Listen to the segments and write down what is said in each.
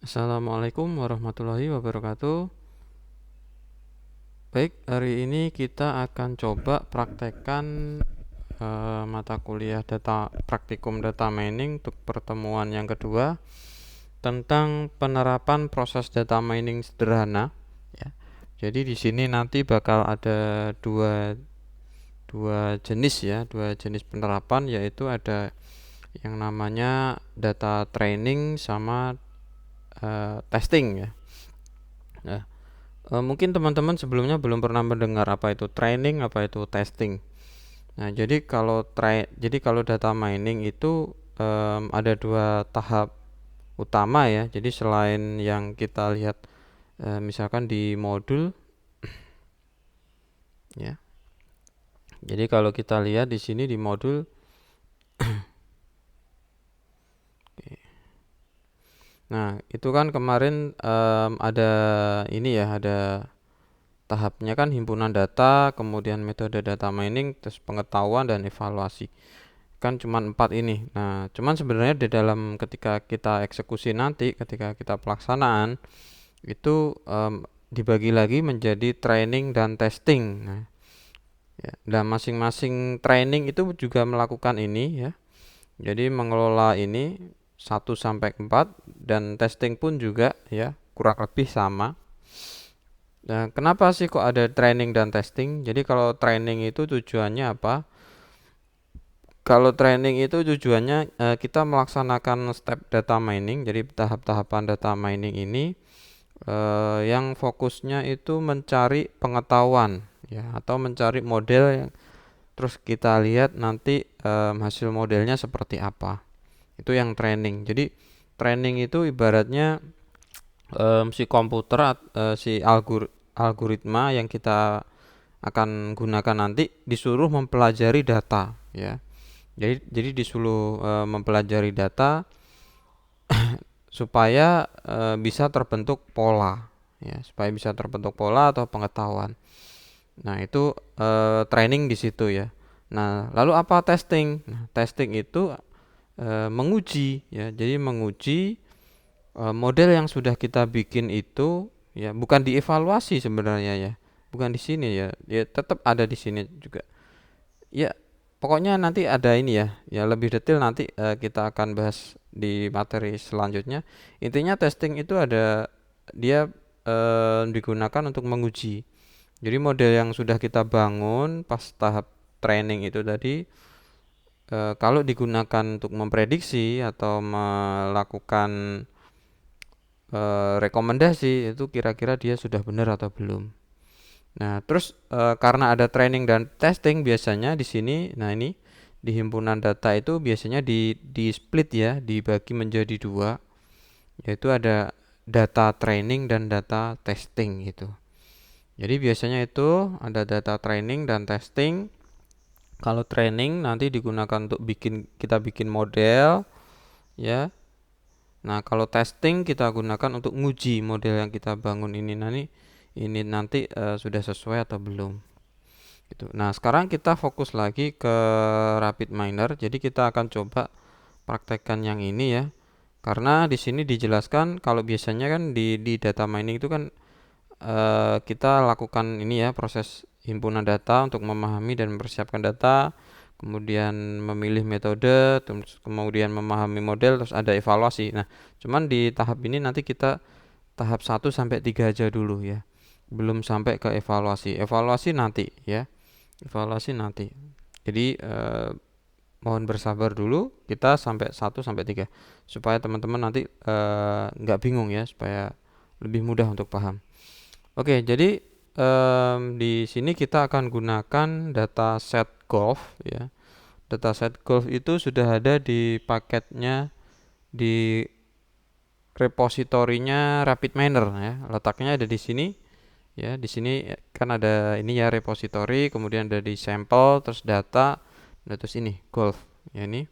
Assalamualaikum warahmatullahi wabarakatuh. Baik, hari ini kita akan coba praktekkan mata kuliah praktikum data mining untuk pertemuan yang kedua tentang penerapan proses data mining sederhana. Ya. Jadi di sini nanti bakal ada dua jenis ya, dua jenis penerapan, yaitu ada yang namanya data training sama testing ya. Nah, mungkin teman-teman sebelumnya belum pernah mendengar apa itu training, apa itu testing. Nah, jadi kalau data mining itu ada dua tahap utama ya. Jadi selain yang kita lihat misalkan di modul ya. Jadi kalau kita lihat di sini di modul nah, itu kan kemarin ada ini ya, ada tahapnya kan himpunan data, kemudian metode data mining, terus pengetahuan dan evaluasi. Kan cuma 4 ini. Nah, cuman sebenarnya di dalam ketika kita eksekusi nanti, ketika kita pelaksanaan itu dibagi lagi menjadi training dan testing. Nah, ya, dan masing-masing training itu juga melakukan ini ya. Jadi mengelola ini 1 sampai 4 dan testing pun juga ya kurang lebih sama. Nah, kenapa sih kok ada training dan testing? Jadi kalau training itu tujuannya apa? Kalau training itu tujuannya kita melaksanakan step data mining, jadi tahap-tahapan data mining ini yang fokusnya itu mencari pengetahuan ya atau mencari model yang terus kita lihat nanti hasil modelnya seperti apa. Itu yang training. Jadi training itu ibaratnya si komputer si algoritma yang kita akan gunakan nanti disuruh mempelajari data ya. Jadi disuruh mempelajari data supaya bisa terbentuk pola ya, supaya bisa terbentuk pola atau pengetahuan. Nah, itu training di situ ya. Nah, lalu apa testing? Nah, testing itu menguji ya. Jadi menguji model yang sudah kita bikin itu ya, bukan dievaluasi sebenarnya ya. Bukan di sini ya. Ya tetap ada di sini juga. Ya, pokoknya nanti ada ini ya. Ya lebih detail nanti kita akan bahas di materi selanjutnya. Intinya testing itu ada dia digunakan untuk menguji. Jadi model yang sudah kita bangun pas tahap training itu tadi kalau digunakan untuk memprediksi atau melakukan rekomendasi itu kira-kira dia sudah benar atau belum. Nah, terus karena ada training dan testing biasanya di sini, nah ini di himpunan data itu biasanya di split ya, dibagi menjadi dua, yaitu ada data training dan data testing gitu. Jadi biasanya itu ada data training dan testing. Kalau training nanti digunakan untuk kita bikin model ya. Nah, kalau testing kita gunakan untuk nguji model yang kita bangun ini nanti sudah sesuai atau belum. Gitu. Nah, sekarang kita fokus lagi ke Rapid Miner. Jadi kita akan coba praktekkan yang ini ya. Karena di sini dijelaskan kalau biasanya kan di data mining itu kan kita lakukan ini ya proses himpunan data untuk memahami dan mempersiapkan data, kemudian memilih metode, terus kemudian memahami model, terus ada evaluasi. Nah, cuman di tahap ini nanti kita tahap 1 sampai 3 aja dulu ya. Belum sampai ke evaluasi. Evaluasi nanti ya. Evaluasi nanti. Jadi mohon bersabar dulu kita sampai 1 sampai 3 supaya teman-teman nanti nggak bingung ya, supaya lebih mudah untuk paham. Oke, jadi di sini kita akan gunakan dataset Golf ya. Dataset Golf itu sudah ada di paketnya di repositorinya RapidMiner ya. Letaknya ada di sini ya. Di sini kan ada ini ya repository, kemudian ada di sampel, terus data, dan terus ini Golf. Ya ini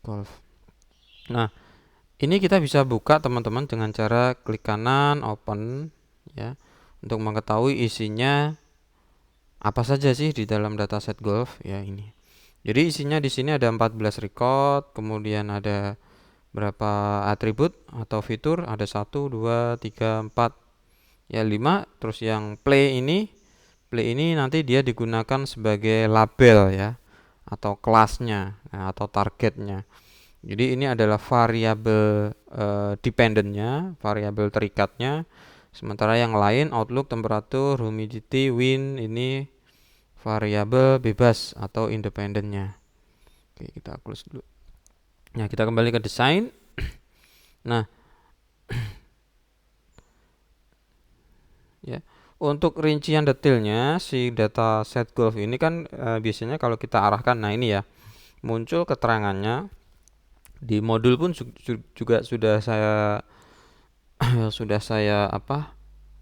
Golf. Nah, ini kita bisa buka teman-teman dengan cara klik kanan open ya untuk mengetahui isinya apa saja sih di dalam dataset Golf ya ini. Jadi isinya di sini ada 14 record, kemudian ada berapa atribut atau fitur, ada 1 2 3 4 ya 5. Terus yang play ini nanti dia digunakan sebagai label ya, atau kelasnya, nah, atau targetnya. Jadi ini adalah variabel dependentnya, variabel terikatnya. Sementara yang lain outlook, temperatur, humidity, wind ini variabel bebas atau independennya. Oke, kita close dulu. Nah, kita kembali ke desain. Nah, ya. Untuk rincian detailnya si data set golf ini kan biasanya kalau kita arahkan, nah ini ya, muncul keterangannya di modul pun juga sudah saya sudah saya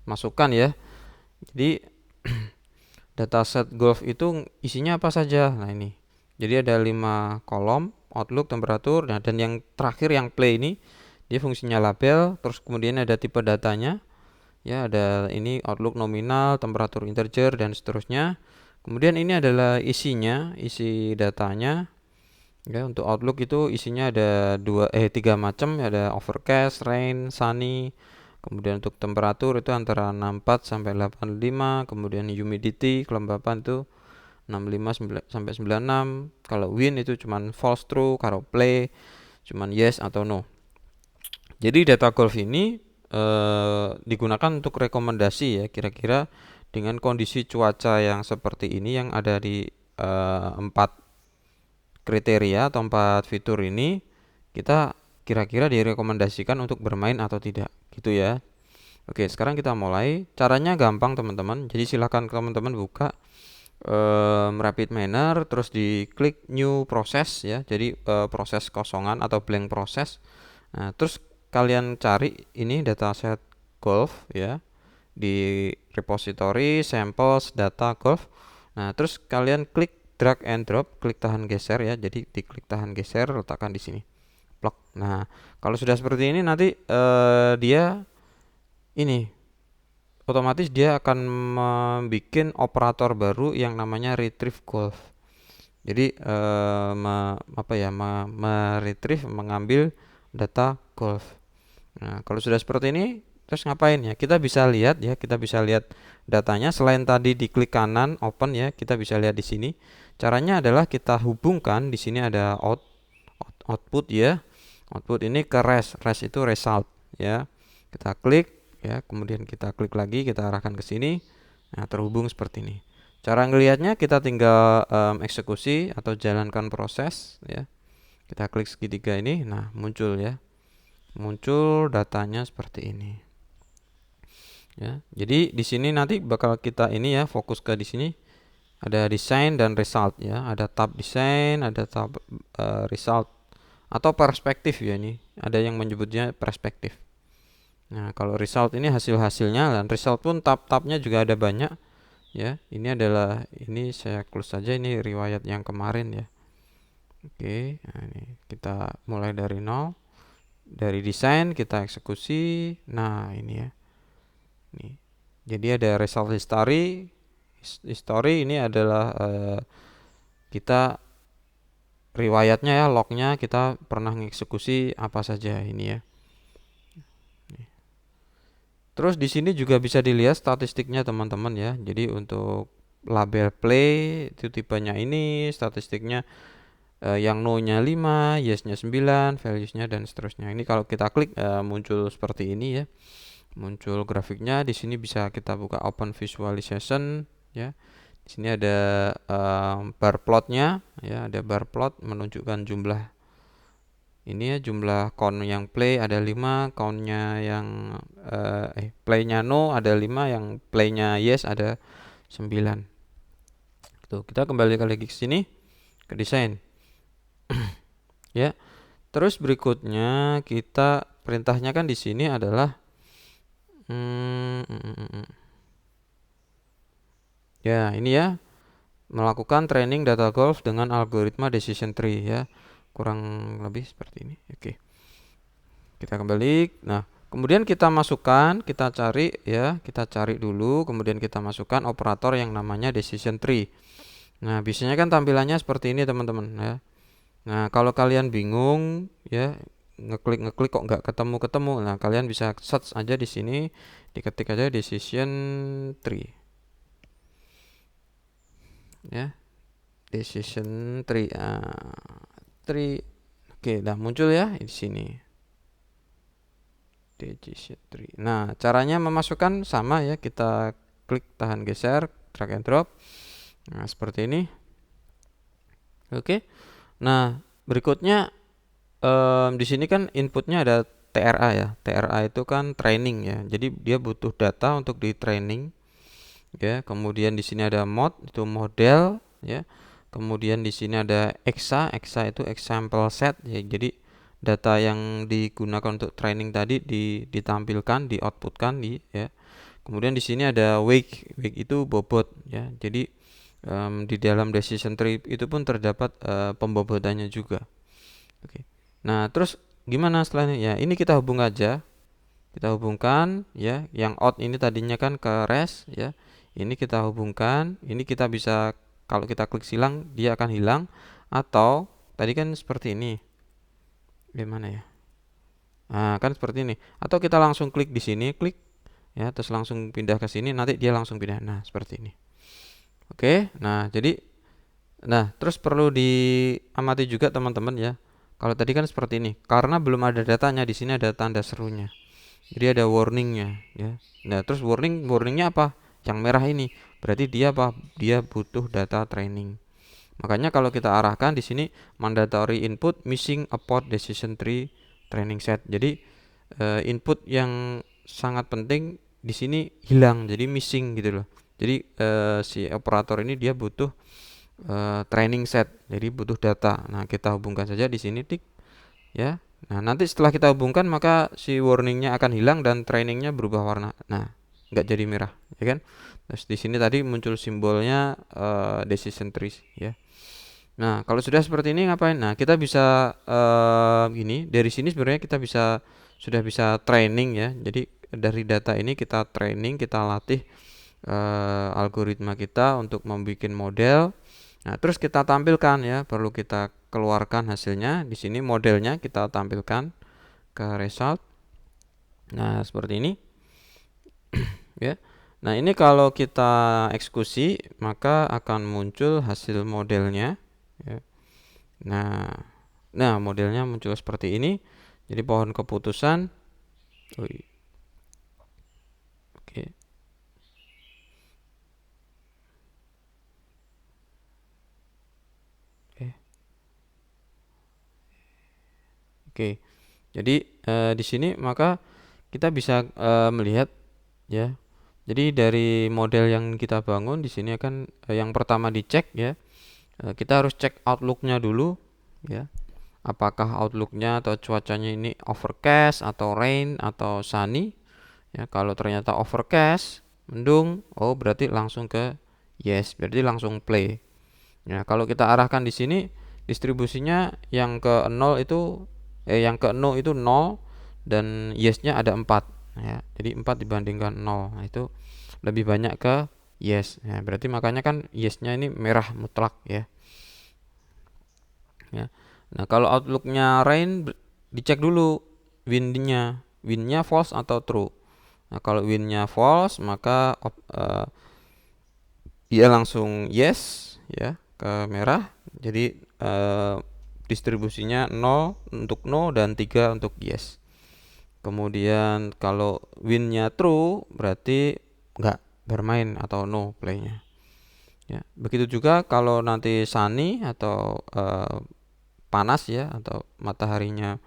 masukkan ya. Jadi dataset golf itu isinya apa saja? Nah ini. Jadi ada 5 kolom, outlook, temperatur, nah dan yang terakhir yang play ini dia fungsinya label, terus kemudian ada tipe datanya. Ya, ada ini outlook nominal, temperatur integer dan seterusnya. Kemudian ini adalah isinya, isi datanya. Ya, untuk outlook itu isinya ada 3 macam, ada overcast, rain, sunny. Kemudian untuk temperatur itu antara 64 sampai 85, kemudian humidity, kelembapan itu 65 sampai 96. Kalau wind itu cuman false true, kalau play cuman yes atau no. Jadi data golf ini digunakan untuk rekomendasi ya, kira-kira dengan kondisi cuaca yang seperti ini yang ada di 4 kriteria atau 4 fitur ini, kita kira-kira direkomendasikan untuk bermain atau tidak gitu ya. Oke, sekarang kita mulai. Caranya gampang teman-teman, jadi silahkan teman-teman buka rapid manner, terus diklik new process ya, jadi proses kosongan atau blank process. Nah, terus kalian cari ini dataset golf ya di repository samples data golf. Nah, terus kalian klik drag and drop, klik tahan geser ya. Jadi diklik tahan geser, letakkan di sini. Plok. Nah, kalau sudah seperti ini nanti dia ini otomatis dia akan membuat operator baru yang namanya retrieve golf. Jadi meretrieve, mengambil data golf. Nah, kalau sudah seperti ini, terus ngapain ya? Kita bisa lihat ya, kita bisa lihat datanya. Selain tadi diklik kanan open ya, kita bisa lihat di sini. Caranya adalah kita hubungkan di sini ada output ya. Output ini ke res itu result ya. Kita klik ya, kemudian kita klik lagi, kita arahkan ke sini. Nah, terhubung seperti ini. Cara ngelihatnya kita tinggal eksekusi atau jalankan proses ya. Kita klik segitiga ini, nah muncul ya. Muncul datanya seperti ini. Ya, jadi di sini nanti bakal kita ini ya, fokus ke di sini ada desain dan result ya. Ada tab desain, ada tab result atau perspektif ya ini. Ada yang menyebutnya perspektif. Nah, kalau result ini hasil-hasilnya, dan result pun tab-tabnya juga ada banyak ya. Ini saya close saja, ini riwayat yang kemarin ya. Oke, nah ini kita mulai dari nol. Dari desain kita eksekusi. Nah, ini ya. Nih. Jadi ada result history. History ini adalah kita riwayatnya ya, lognya kita pernah mengeksekusi apa saja ini ya. Terus di sini juga bisa dilihat statistiknya teman-teman ya. Jadi untuk label play itu tipenya ini, statistiknya yang no-nya 5, yes-nya 9, values-nya dan seterusnya. Ini kalau kita klik muncul seperti ini ya. Muncul grafiknya. Di sini bisa kita buka open visualization ya. Di sini ada bar plotnya ya, ada bar plot menunjukkan jumlah ini ya, jumlah count yang play ada 5, countnya yang playnya no ada 5, yang playnya yes ada 9. Tuh, kita kembali lagi ke sini ke desain. Ya. Terus berikutnya kita perintahnya kan di sini adalah ya, ini ya, melakukan training data golf dengan algoritma decision tree ya. Kurang lebih seperti ini. Oke. Kita kembali. Nah, kemudian kita masukkan, kita cari ya, kita cari dulu, kemudian kita masukkan operator yang namanya decision tree. Nah, biasanya kan tampilannya seperti ini teman-teman ya. Nah, kalau kalian bingung ya, ngeklik kok nggak ketemu. Nah, kalian bisa search aja di sini, diketik aja decision tree. Ya, decision tree. Tree. Oke, udah muncul ya di sini. Decision tree. Nah, caranya memasukkan sama ya, kita klik tahan geser, drag and drop. Nah, seperti ini. Oke. Nah, berikutnya di sini kan inputnya ada TRA ya. TRA itu kan training ya. Jadi dia butuh data untuk di training ya. Kemudian di sini ada mode, itu model ya. Kemudian di sini ada exa itu example set ya. Jadi data yang digunakan untuk training tadi ditampilkan, di-outputkan ya. Kemudian di sini ada wake itu bobot ya. Jadi di dalam decision tree itu pun terdapat pembobotannya juga. Oke. Nah, terus gimana setelahnya? Ya, ini kita hubung aja. Kita hubungkan ya, yang out ini tadinya kan ke res ya. Ini kita hubungkan, ini kita bisa kalau kita klik silang dia akan hilang, atau tadi kan seperti ini. Gimana ya? Nah, kan seperti ini. Atau kita langsung klik di sini, klik ya, terus langsung pindah ke sini, nanti dia langsung pindah. Nah, seperti ini. Oke. Nah, terus perlu diamati juga teman-teman ya. Kalau tadi kan seperti ini, karena belum ada datanya, di sini ada tanda serunya. Jadi ada warningnya ya. Nah, terus warningnya apa? Yang merah ini berarti dia apa? Dia butuh data training. Makanya kalau kita arahkan di sini mandatory input missing upon decision tree training set. Jadi input yang sangat penting di sini hilang, jadi missing gitu loh. Jadi si operator ini dia butuh training set, jadi butuh data. Nah, kita hubungkan saja di sini tik ya. Nah, nanti setelah kita hubungkan maka si warningnya akan hilang dan trainingnya berubah warna. Nah, nggak jadi merah ya kan. Terus di sini tadi muncul simbolnya decision tree ya. Nah, kalau sudah seperti ini ngapain? Nah, kita bisa gini, dari sini sebenarnya kita sudah bisa training ya. Jadi dari data ini kita training, kita latih algoritma kita untuk membuat model. Nah, terus kita tampilkan ya, perlu kita keluarkan hasilnya. Di sini modelnya kita tampilkan ke result. Nah, seperti ini. Ya. Nah, ini kalau kita eksekusi, maka akan muncul hasil modelnya ya. Nah, modelnya muncul seperti ini. Jadi pohon keputusan. Oke. Oke. Jadi di sini maka kita bisa melihat ya. Jadi dari model yang kita bangun di sini akan yang pertama dicek ya. Kita harus cek outlooknya dulu ya. Apakah outlooknya atau cuacanya ini overcast atau rain atau sunny ya. Kalau ternyata overcast, mendung, oh berarti langsung ke yes, berarti langsung play ya. Kalau kita arahkan di sini distribusinya yang ke 0 itu yang ke 0 itu 0 dan yes-nya ada 4 ya. Jadi 4 dibandingkan 0. Nah, itu lebih banyak ke yes ya. Berarti makanya kan yes-nya ini merah mutlak ya. Ya. Nah, kalau outlooknya rain dicek dulu win-nya false atau true. Nah, kalau win-nya false maka dia langsung yes ya ke merah. Jadi distribusinya 0 untuk no dan 3 untuk yes. Kemudian kalau win-nya true berarti nggak bermain atau no playnya. Ya, begitu juga kalau nanti sunny atau panas ya atau mataharinya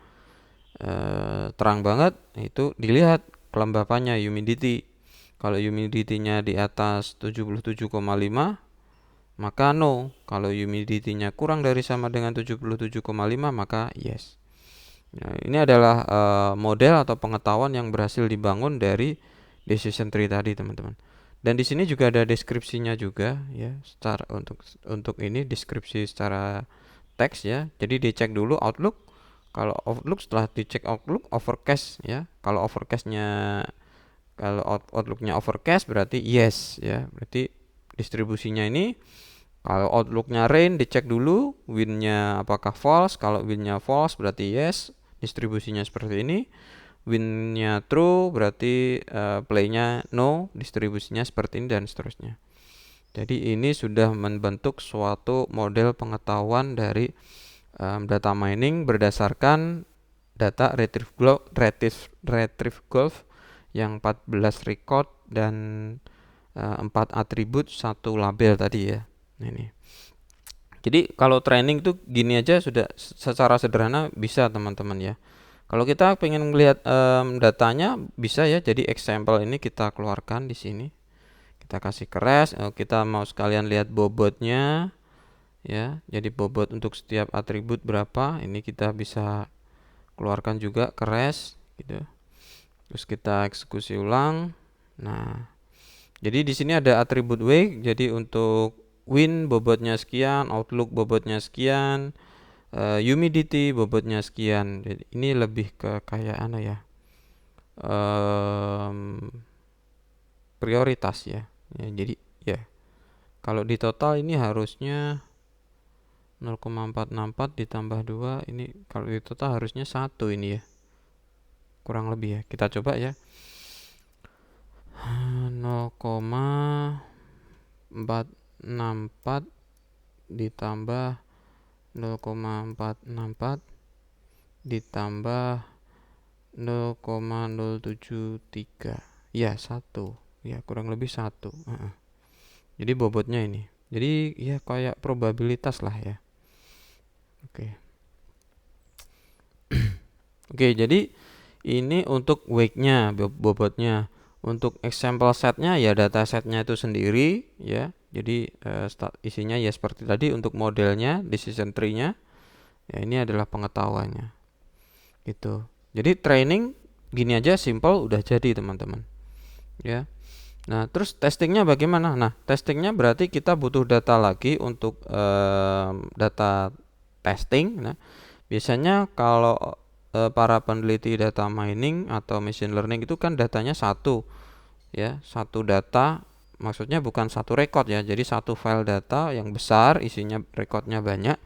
terang banget, itu dilihat kelembapannya humidity. Kalau humidity-nya di atas 77,5 maka no. Kalau humidity-nya kurang dari sama dengan 77,5 maka yes. Nah, ini adalah model atau pengetahuan yang berhasil dibangun dari decision tree tadi, teman-teman. Dan di sini juga ada deskripsinya juga ya, secara untuk ini deskripsi secara teks ya. Jadi dicek dulu outlook. Kalau outlook setelah dicek outlook overcast ya. Kalau outlooknya overcast berarti yes ya. Berarti distribusinya ini kalau outlooknya rain dicek dulu win-nya apakah false. Kalau win-nya false berarti yes. distribusinya seperti ini. Win-nya true berarti play-nya no, distribusinya seperti ini dan seterusnya. Jadi ini sudah membentuk suatu model pengetahuan dari data mining berdasarkan data retrieve golf yang 14 record dan 4 atribut, 1 label tadi ya. Ini. Jadi kalau training itu gini aja sudah secara sederhana bisa teman-teman ya. Kalau kita pengen melihat datanya bisa ya. Jadi example ini kita keluarkan di sini. Kita kasih keras. Kita mau sekalian lihat bobotnya ya. Jadi bobot untuk setiap atribut berapa. Ini kita bisa keluarkan juga keras gitu. Terus kita eksekusi ulang. Nah, jadi di sini ada atribut wake. Jadi untuk win bobotnya sekian, outlook bobotnya sekian, humidity bobotnya sekian. Jadi ini lebih ke kayak ya, prioritas ya. Jadi ya kalau di total ini harusnya 0,464 ditambah 2. Ini kalau di total harusnya 1 ini ya, kurang lebih ya. Kita coba ya, 0,464 ditambah 0,464 ditambah 0,073 ya 1 ya, kurang lebih 1. Jadi bobotnya ini, jadi ya kayak probabilitas lah ya. Oke, jadi ini untuk wake-nya, bobotnya. Untuk example setnya ya data setnya itu sendiri ya. Jadi isinya ya seperti tadi. Untuk modelnya, decision tree-nya ya, ini adalah pengetahuannya gitu. Jadi training gini aja simple udah jadi teman-teman ya. Nah terus testingnya bagaimana? Nah testingnya berarti kita butuh data lagi untuk data testing. Nah biasanya kalau para peneliti data mining atau machine learning itu kan datanya satu ya, satu data, maksudnya bukan satu record ya. Jadi satu file data yang besar isinya recordnya banyak,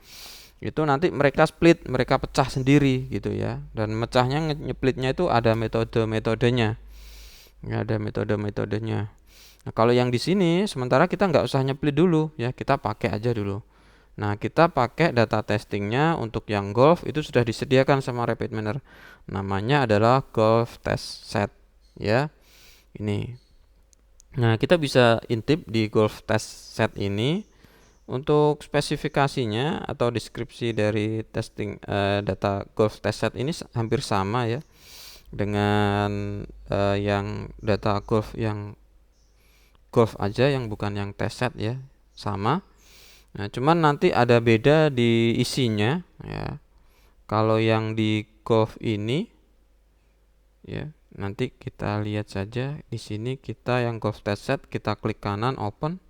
itu nanti mereka split, mereka pecah sendiri gitu ya. Dan mecahnya nyeplitnya itu ada metodenya ya, ada metodenya. Nah kalau yang di sini sementara kita nggak usah nyeplit dulu ya, kita pakai aja dulu. Nah kita pakai data testingnya untuk yang golf itu sudah disediakan sama RapidMiner. Namanya adalah golf test set ya. Ini. Nah kita bisa intip di golf test set ini. Untuk spesifikasinya atau deskripsi dari testing data golf test set ini hampir sama ya dengan yang data golf yang golf aja, yang bukan yang test set ya, sama. Nah, cuman nanti ada beda di isinya ya. Kalau yang di golf ini ya, nanti kita lihat saja di sini. Kita yang golf test set, kita klik kanan open.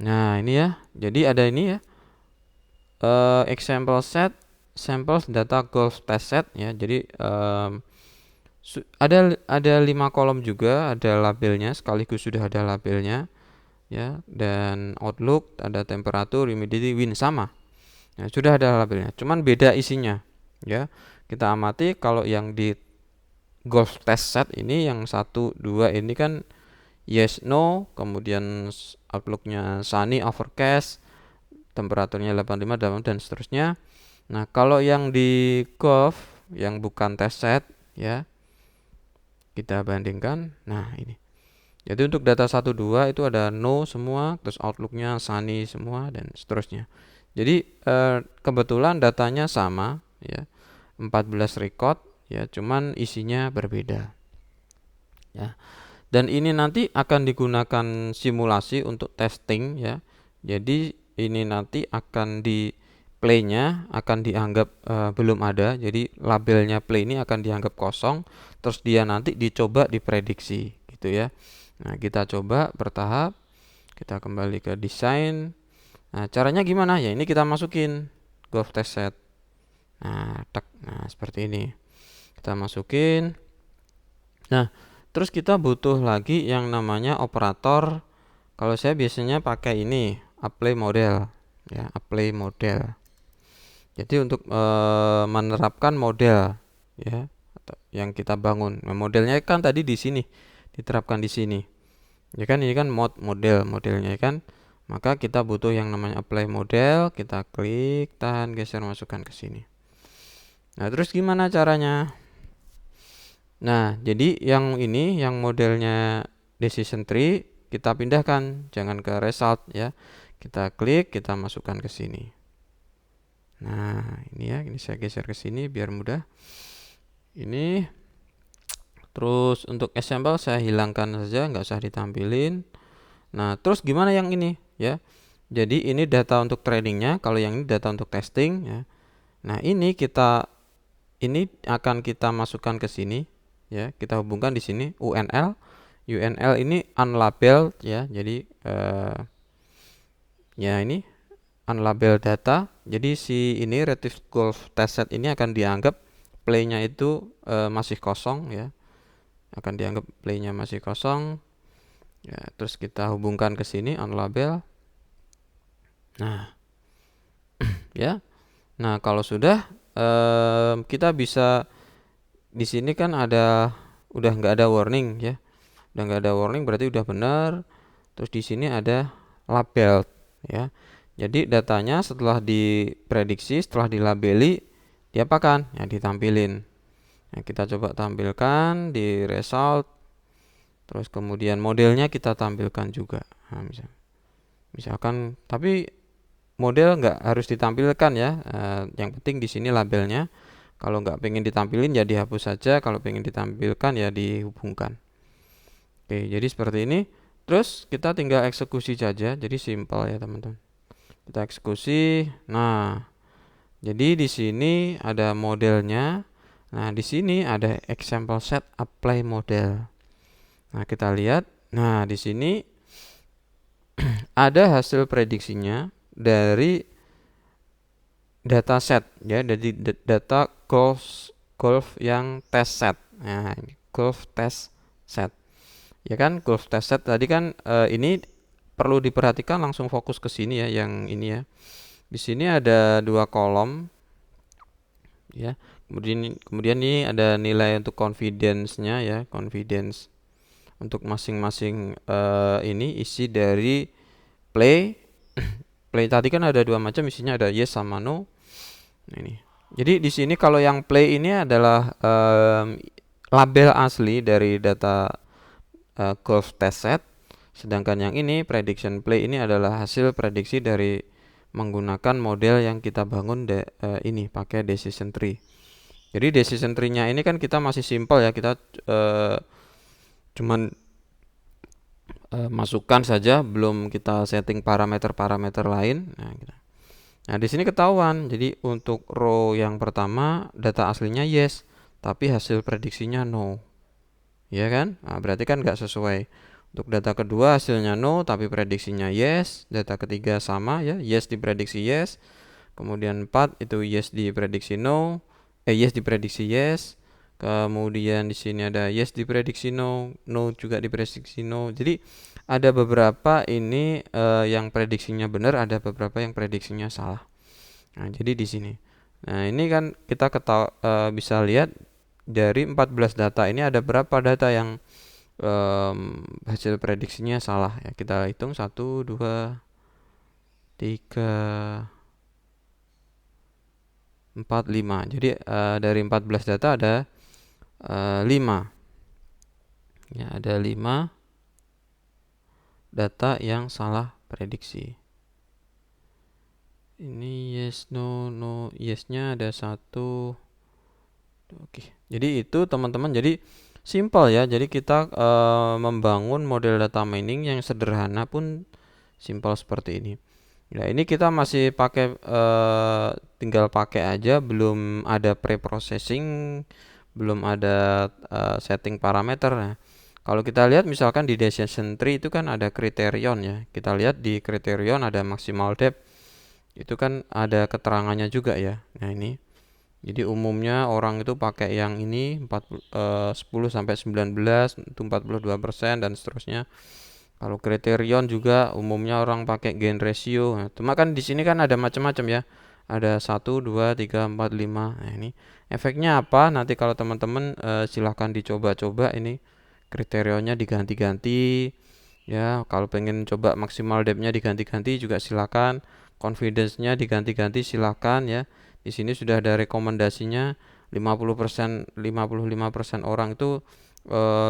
Nah, ini ya. Jadi ada ini ya. Example set samples data golf test set ya. Jadi ada 5 kolom juga, ada labelnya, sekaligus sudah ada labelnya ya, dan outlook, ada temperatur, humidity, wind sama. Ya, sudah ada labelnya. Cuman beda isinya ya. Kita amati kalau yang di golf test set ini yang 1 2 ini kan yes no, kemudian outlooknya sunny, overcast, temperaturnya 85 dan seterusnya. Nah, kalau yang di golf yang bukan test set ya, kita bandingkan. Nah, ini. Jadi untuk data 1 2 itu ada no semua, terus outlooknya sunny semua dan seterusnya. Jadi kebetulan datanya sama ya. 14 record ya, cuman isinya berbeda. Ya. Dan ini nanti akan digunakan simulasi untuk testing ya. Jadi ini nanti akan di play-nya akan dianggap belum ada. Jadi labelnya play ini akan dianggap kosong. Terus dia nanti dicoba diprediksi gitu ya. Nah kita coba bertahap. Kita kembali ke desain. Nah caranya gimana ya? Ini kita masukin golf test set. Nah seperti ini. Kita masukin. Nah terus kita butuh lagi yang namanya operator. Kalau saya biasanya pakai ini apply model ya, apply model. Jadi untuk menerapkan model ya yang kita bangun. Nah, modelnya kan tadi di sini diterapkan di sini. Ya kan ini kan modelnya kan. Maka kita butuh yang namanya apply model, kita klik, tahan, geser, masukkan ke sini. Nah, terus gimana caranya? Nah, jadi yang ini yang modelnya decision tree kita pindahkan, jangan ke result ya. Kita klik, kita masukkan ke sini. Nah, ini ya, ini saya geser ke sini biar mudah. Ini terus untuk example saya hilangkan saja, nggak usah ditampilin. Nah, terus gimana yang ini ya? Jadi ini data untuk trainingnya, kalau yang ini data untuk testing ya. Nah, ini akan kita masukkan ke sini ya. Kita hubungkan di sini UNL. UNL ini unlabeled ya. Jadi ya ini unlabeled data. Jadi si ini retrieve golf test set ini akan dianggap playnya itu masih kosong ya. Akan dianggap playnya masih kosong. Ya, terus kita hubungkan ke sini unlabeled. Nah, ya. Nah, kalau sudah kita bisa di sini kan udah nggak ada warning ya. Udah nggak ada warning berarti udah benar. Terus di sini ada label ya. Jadi datanya setelah diprediksi, setelah dilabeli, diapakan? Ya ditampilin. Nah, kita coba tampilkan di result. Terus kemudian modelnya kita tampilkan juga. Nah, misalkan, tapi model nggak harus ditampilkan ya. Yang penting di sini labelnya. Kalau nggak pengen ditampilin ya dihapus saja. Kalau pengen ditampilkan ya dihubungkan. Oke, jadi seperti ini. Terus kita tinggal eksekusi saja. Jadi simpel ya teman-teman. Kita eksekusi. Nah, jadi di sini ada modelnya. Nah, di sini ada example set apply model. Nah, kita lihat. Nah, di sini ada hasil prediksinya dari data set ya, dari data golf yang test set. Nah, ini golf test set. Ya kan, golf test set tadi kan ini perlu diperhatikan, langsung fokus ke sini ya, yang ini ya. Di sini ada 2 kolom ya. Kemudian ini ada nilai untuk confidence-nya ya, confidence untuk masing-masing ini isi dari play. Play tadi kan ada 2 macam isinya, ada yes sama no. Nah, ini. Jadi di sini kalau yang play ini adalah label asli dari data golf test set. Sedangkan yang ini prediction play ini adalah hasil prediksi dari menggunakan model yang kita bangun ini pakai decision tree. Jadi decision tree-nya ini kan kita masih simple ya, kita cuman masukkan saja, belum kita setting parameter-parameter lain. Nah, di sini ketahuan. Jadi untuk row yang pertama data aslinya yes, tapi hasil prediksinya no. Ya kan? Nah, berarti kan nggak sesuai. Untuk data kedua hasilnya no, tapi prediksinya yes. Data ketiga sama ya, yes diprediksi yes. Kemudian 4 itu yes diprediksi no. Yes diprediksi yes. Kemudian di sini ada yes diprediksi no, no juga diprediksi no. Jadi ada beberapa ini yang prediksinya benar, ada beberapa yang prediksinya salah. Nah, jadi di sini. Nah, ini kan kita bisa lihat dari 14 data ini ada berapa data yang hasil prediksinya salah ya. Kita hitung 1, 2, 3, 4, 5. Jadi dari 14 data ada 5. Ya, ada 5 data yang salah prediksi. Ini yes, no, no, yes-nya ada 1. Oke. Jadi itu teman-teman, jadi simple ya. Jadi kita membangun model data mining yang sederhana pun simple seperti ini. Nah, ini kita masih pakai tinggal pakai aja, belum ada pre-processing, belum ada setting parameter. Nah, kalau kita lihat misalkan di decision tree itu kan ada kriterion ya. Kita lihat di kriterion ada maximal depth. Itu kan ada keterangannya juga ya. Nah, ini. Jadi umumnya orang itu pakai yang ini 10 sampai 19 itu 42% dan seterusnya. Kalau kriterion juga umumnya orang pakai gain ratio. Nah, cuma kan di sini kan ada macam-macam ya. ada 1, 2, 3, 4, 5. Nah, ini efeknya apa? Nanti kalau teman-teman silahkan dicoba-coba ini kriterianya diganti-ganti ya. Kalau pengen coba maksimal depth-nya diganti-ganti juga silakan. Confidence-nya diganti-ganti silakan ya. Di sini sudah ada rekomendasinya 50%, 55% orang itu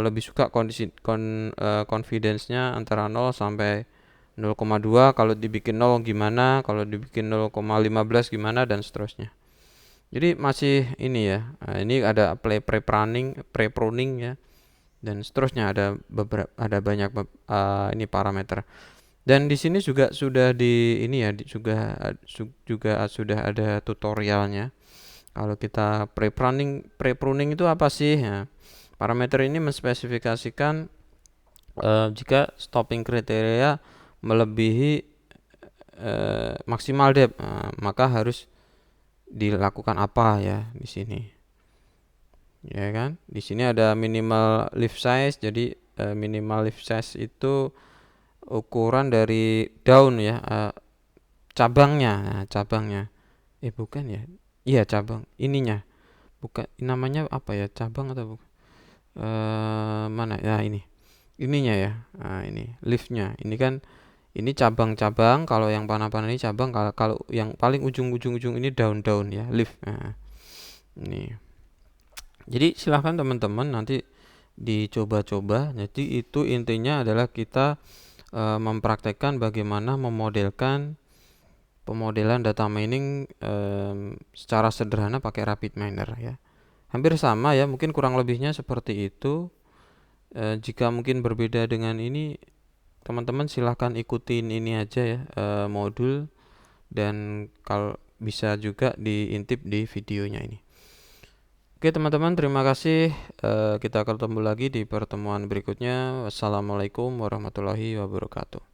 lebih suka confidence-nya antara 0 sampai 0,2. Kalau dibikin 0 gimana, kalau dibikin 0,15 gimana, dan seterusnya. Jadi masih ini ya. Ini ada pre-pruning ya, dan seterusnya, ada banyak ini parameter. Dan di sini juga sudah di ini ya, juga sudah ada tutorialnya. Kalau kita pre-pruning itu apa sih? Ya, parameter ini menspesifikasikan jika stopping kriteria melebihi maksimal depth, maka harus dilakukan apa ya di sini. Ya kan? Di sini ada minimal leaf size. Jadi minimal leaf size itu ukuran dari daun ya, cabangnya. Nah, cabangnya. Bukan ya? Iya, cabang. Ininya. Bukan, namanya apa ya? Cabang atau bukan? Mana? Nah, ininya ya. Nah, ini leafnya. Ini kan ini cabang-cabang. Kalau yang panah-panah ini cabang. Kalau yang paling ujung-ujung ini daun-daun ya, leaf. Nah, ini. Jadi silahkan teman-teman nanti dicoba-coba. Jadi itu intinya adalah kita mempraktekkan bagaimana memodelkan pemodelan data mining secara sederhana pakai RapidMiner ya. Hampir sama ya, mungkin kurang lebihnya seperti itu. Jika mungkin berbeda dengan ini, teman-teman silahkan ikutin ini aja ya, modul, dan kalau bisa juga diintip di videonya ini. Oke teman-teman, terima kasih. Kita ketemu lagi di pertemuan berikutnya. Wassalamualaikum warahmatullahi wabarakatuh.